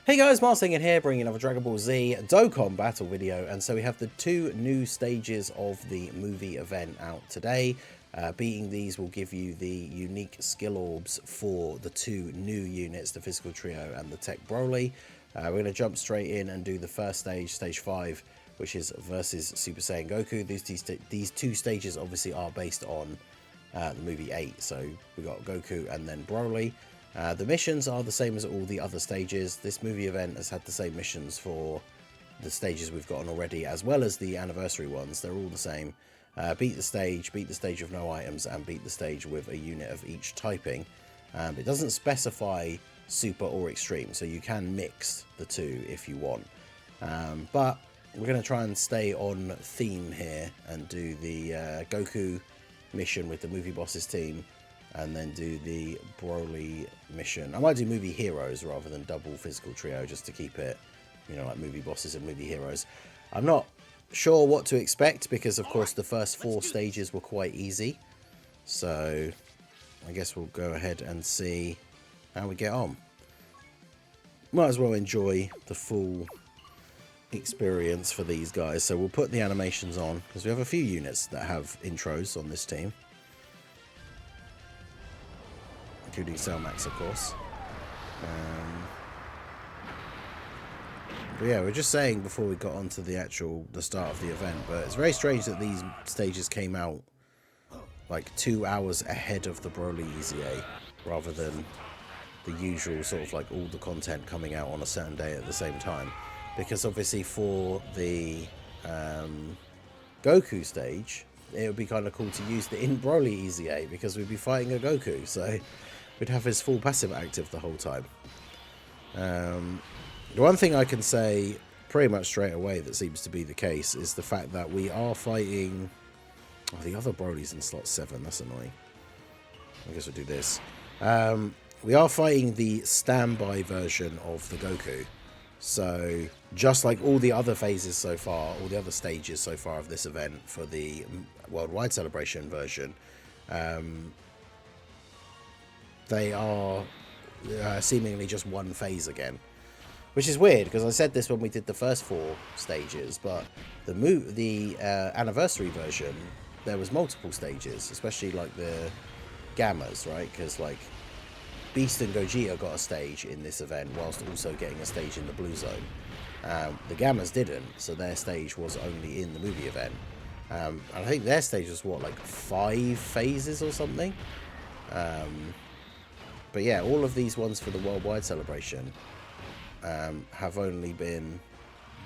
Hey guys, Marsing here, bringing another Dragon Ball Z Dokkan battle video, and so we have the two new stages of the movie event out today. Beating these will give you the unique skill orbs for the two new units, the Physical Trio and the Tech Broly. We're going to jump straight in and do the first stage, stage 5, which is versus Super Saiyan Goku. These two stages obviously are based on the movie 8, so we got Goku and then Broly. The missions are the same as all the other stages. This movie event has had the same missions for the stages we've gotten already, as well as the anniversary ones. They're all the same. Beat the stage with no items, and beat the stage with a unit of each typing. It doesn't specify super or extreme, so you can mix the two if you want. But we're going to try and stay on theme here and do the Goku mission with the movie bosses team, and then do the Broly mission. I might do movie heroes rather than double Physical Trio, just to keep it, you know, like movie bosses and movie heroes. I'm not sure what to expect because, of course, the first 4 stages were quite easy. So I guess we'll go ahead and see how we get on. Might as well enjoy the full experience for these guys. So we'll put the animations on because we have a few units that have intros on this team, including Cellmax, of course. But yeah, we're just saying before we got onto the start of the event, but it's very strange that these stages came out like 2 hours ahead of the Broly EZA, rather than the usual sort of like all the content coming out on a certain day at the same time. Because obviously for the Goku stage, it would be kind of cool to use the in Broly EZA because we'd be fighting a Goku, so we'd have his full passive active the whole time. The one thing I can say pretty much straight away that seems to be the case is the fact that we are fighting... Oh, the other Broly's in slot 7, that's annoying. I guess we'll do this. We are fighting the standby version of the Goku. So, just like all the other phases so far, all the other stages so far of this event for the Worldwide Celebration version, they are seemingly just one phase again. Which is weird, because I said this when we did the first 4 stages, but the anniversary version, there was multiple stages, especially like the Gammas, right? Because like Beast and Gogeta got a stage in this event, whilst also getting a stage in the Blue Zone. The Gammas didn't, so their stage was only in the movie event. And I think their stage was, what, like 5 phases or something? But yeah, all of these ones for the Worldwide Celebration have only been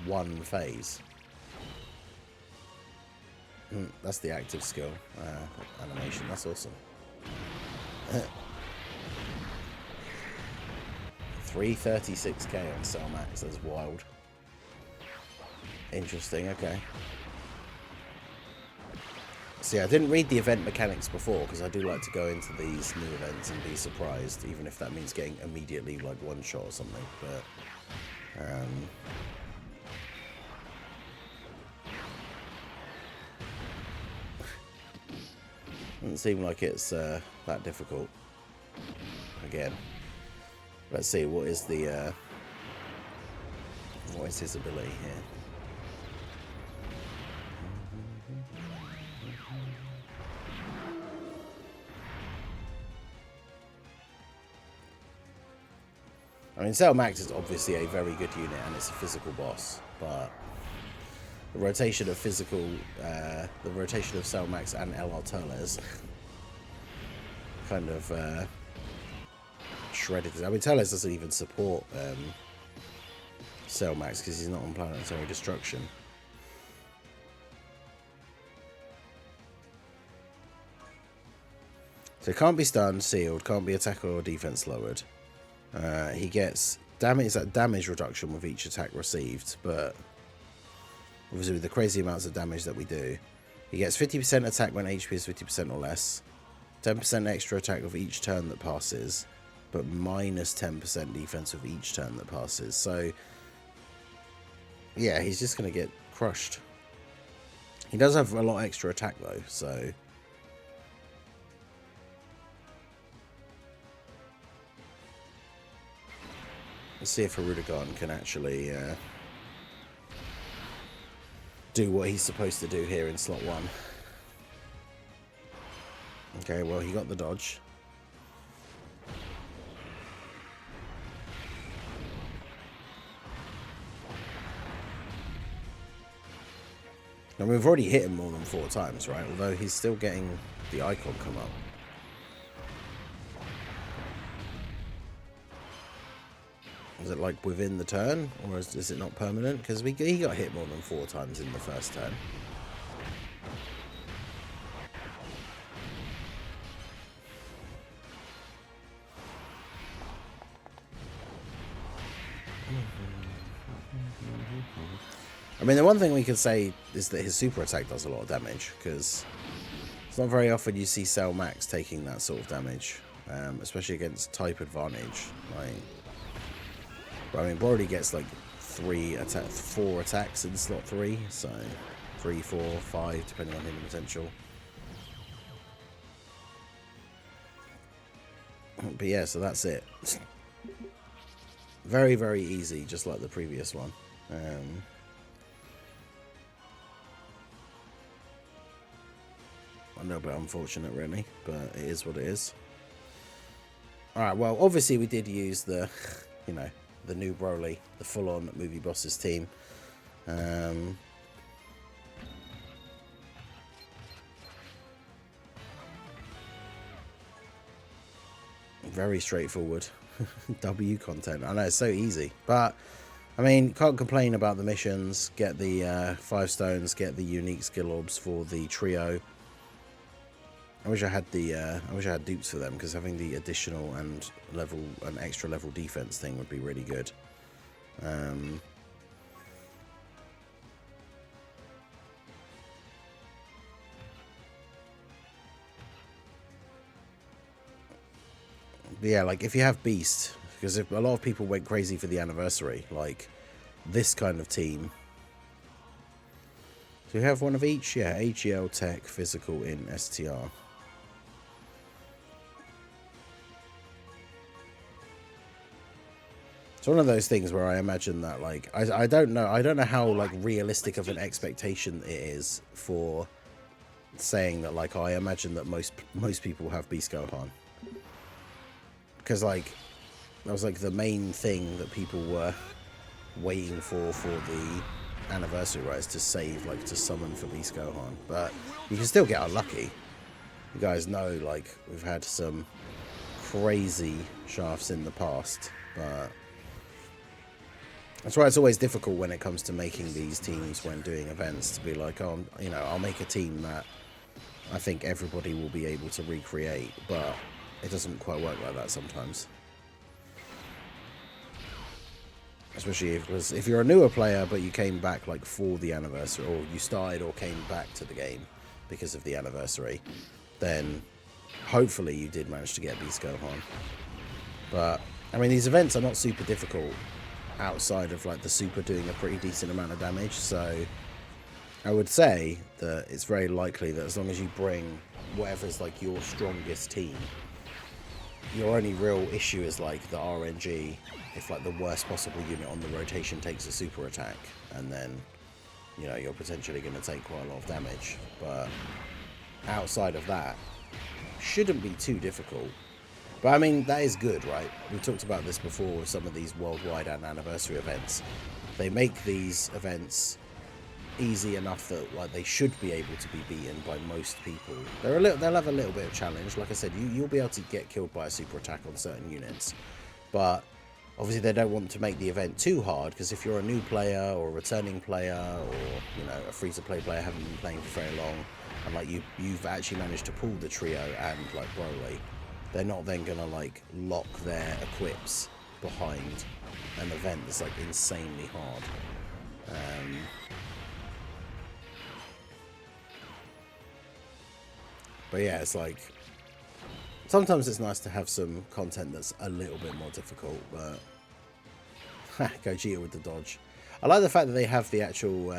1 phase. That's the active skill animation. That's awesome. 336k on Cellmax. That's wild. Interesting. Okay. So yeah, I didn't read the event mechanics before because I do like to go into these new events and be surprised, even if that means getting immediately like one shot or something. But doesn't seem like it's that difficult. Again, let's see what is his ability here. I mean, Cellmax is obviously a very good unit and it's a physical boss, but the rotation of Cellmax and LR Turles kind of shredded it. I mean, Turles doesn't even support Cellmax because he's not on planetary destruction. So it can't be stunned, sealed, can't be attack or defense lowered. He gets damage reduction with each attack received, but obviously with the crazy amounts of damage that we do, he gets 50% attack when HP is 50% or less, 10% extra attack with each turn that passes, but minus 10% defense with each turn that passes. So yeah, he's just going to get crushed. He does have a lot extra attack though, so Let's see if Hirudegarn can actually do what he's supposed to do here in slot 1. Okay, well, he got the dodge. And we've already hit him more than 4 times, right? Although he's still getting the icon come up. Is it like within the turn, or is it not permanent? Because he got hit more than 4 times in the first turn. I mean, the one thing we could say is that his super attack does a lot of damage, because it's not very often you see Cell Max taking that sort of damage, especially against type advantage. But I mean, Brody gets like 4 attacks in slot 3, so 3, 4, 5, depending on hidden potential. But yeah, so that's it. Very, very easy, just like the previous one. A little bit unfortunate, really, but it is what it is. Alright, well, obviously we did use the, you know, the new Broly, the full-on movie bosses team. Very straightforward. W content. I know, it's so easy. But, I mean, can't complain about the missions. Get the 5 stones, get the unique skill orbs for the trio. I wish I had dupes for them, because having the additional and extra level defense thing would be really good. But yeah, like if you have Beast, because a lot of people went crazy for the anniversary, like this kind of team. Do you have one of each? Yeah, AGL, Tech, Physical in STR. It's one of those things where I imagine that, like, I don't know how, like, realistic of an expectation it is for saying that, like, I imagine that most people have Beast Gohan. Because, like, that was, like, the main thing that people were waiting for the anniversary, right, is to save, like, to summon for Beast Gohan. But you can still get unlucky. You guys know, like, we've had some crazy shafts in the past, but that's why it's always difficult when it comes to making these teams when doing events, to be like, oh, you know, I'll make a team that I think everybody will be able to recreate, but it doesn't quite work like that sometimes. Especially if you're a newer player, but you came back like for the anniversary, or you started or came back to the game because of the anniversary, then hopefully you did manage to get Beast Gohan. But, I mean, these events are not super difficult outside of like the super doing a pretty decent amount of damage, so I would say that it's very likely that as long as you bring whatever's like your strongest team, your only real issue is like the RNG, if like the worst possible unit on the rotation takes a super attack, and then, you know, you're potentially going to take quite a lot of damage. But outside of that, shouldn't be too difficult. But I mean, that is good, right? We talked about this before with some of these worldwide and anniversary events. They make these events easy enough that like they should be able to be beaten by most people. They'll have a little bit of challenge. Like I said, you'll be able to get killed by a super attack on certain units. But obviously they don't want to make the event too hard, because if you're a new player or a returning player, or, you know, a free-to-play player, haven't been playing for very long, and like you've actually managed to pull the trio and like Broly, they're not then gonna like lock their equips behind an event that's like insanely hard. But yeah, it's like sometimes it's nice to have some content that's a little bit more difficult. But Gogeta with the dodge. I like the fact that they have the actual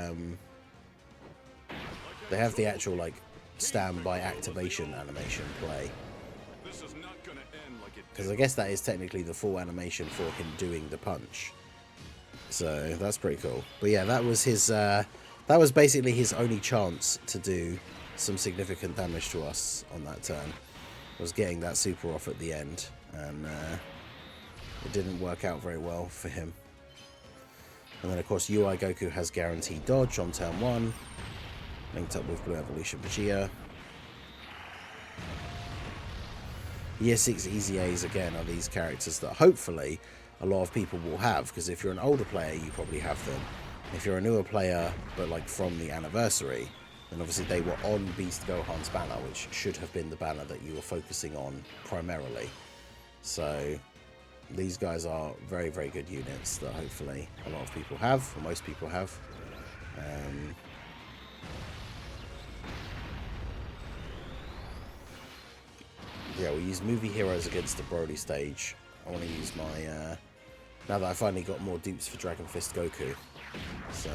like standby activation animation play. This is not gonna end like it Because I guess that is technically the full animation for him doing the punch. So that's pretty cool. But yeah, that was his. That was basically his only chance to do some significant damage to us on that turn. Was getting that super off at the end, and it didn't work out very well for him. And then of course UI Goku has guaranteed dodge on turn 1, linked up with Blue Evolution Vegeta. Year 6 Easy A's again are these characters that hopefully a lot of people will have, because if you're an older player you probably have them. If you're a newer player but like from the anniversary, then obviously they were on Beast Gohan's banner, which should have been the banner that you were focusing on primarily. So these guys are very, very good units that hopefully a lot of people have, or most people have. Yeah, we'll use movie heroes against the Broly stage. I want to use my, now that I finally got more dupes for Dragon Fist Goku. So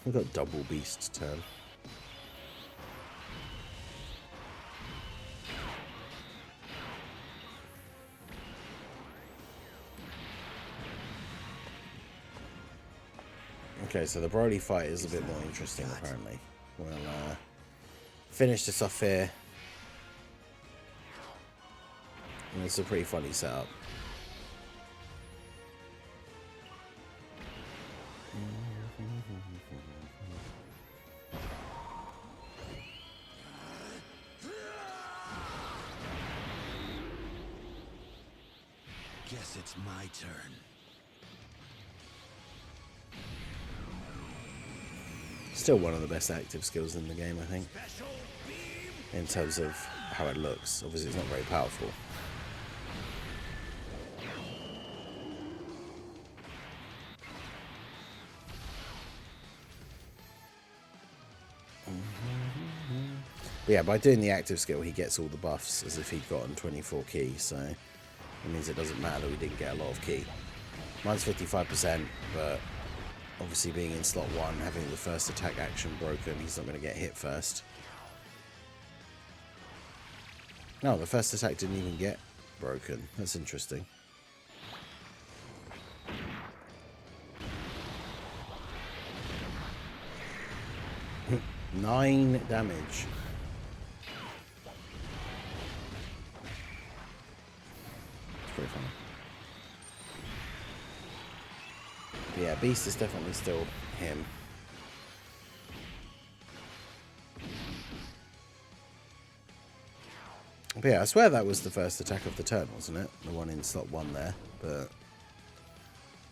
we've got double beast turn. Okay, so the Broly fight is a bit more interesting apparently. We'll finish this off here. And it's a pretty funny setup. Guess it's my turn. Still one of the best active skills in the game, I think. In terms of how it looks. Obviously it's not very powerful. But yeah, by doing the active skill, he gets all the buffs as if he'd gotten 24 ki, so it means it doesn't matter that we didn't get a lot of ki. Mine's 55%, but obviously being in slot 1, having the first attack action broken, he's not going to get hit first. No, the first attack didn't even get broken. That's interesting. Nine damage. Pretty funny. But yeah, Beast is definitely still him. But yeah, I swear that was the first attack of the turn, wasn't it? The one in slot 1 there. But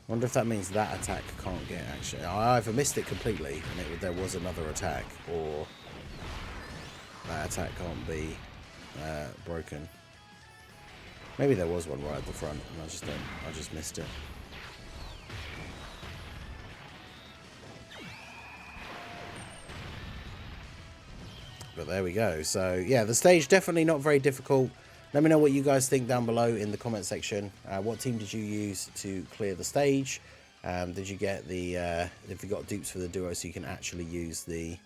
I wonder if that means that attack can't get action. I either missed it completely and there was another attack, or that attack can't be broken. Maybe there was one right at the front and I just missed it. But there we go. So yeah, the stage definitely not very difficult. Let me know what you guys think down below in the comment section. What team did you use to clear the stage? Did you get the if you got dupes for the duo so you can actually use the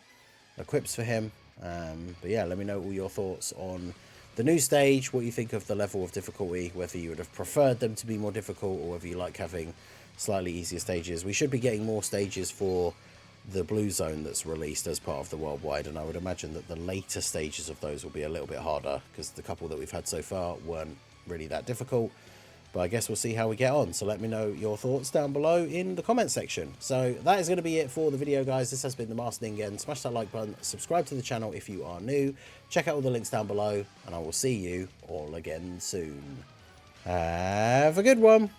equips for him? But yeah, let me know all your thoughts on the new stage, what you think of the level of difficulty, whether you would have preferred them to be more difficult or whether you like having slightly easier stages. We should be getting more stages for the blue zone that's released as part of the worldwide, and I would imagine that the later stages of those will be a little bit harder because the couple that we've had so far weren't really that difficult. But I guess we'll see how we get on. So let me know your thoughts down below in the comment section. So that is going to be it for the video, guys. This has been the Master Ningen. Smash that like button, subscribe to the channel if you are new, check out all the links down below, and I will see you all again soon. Have a good one.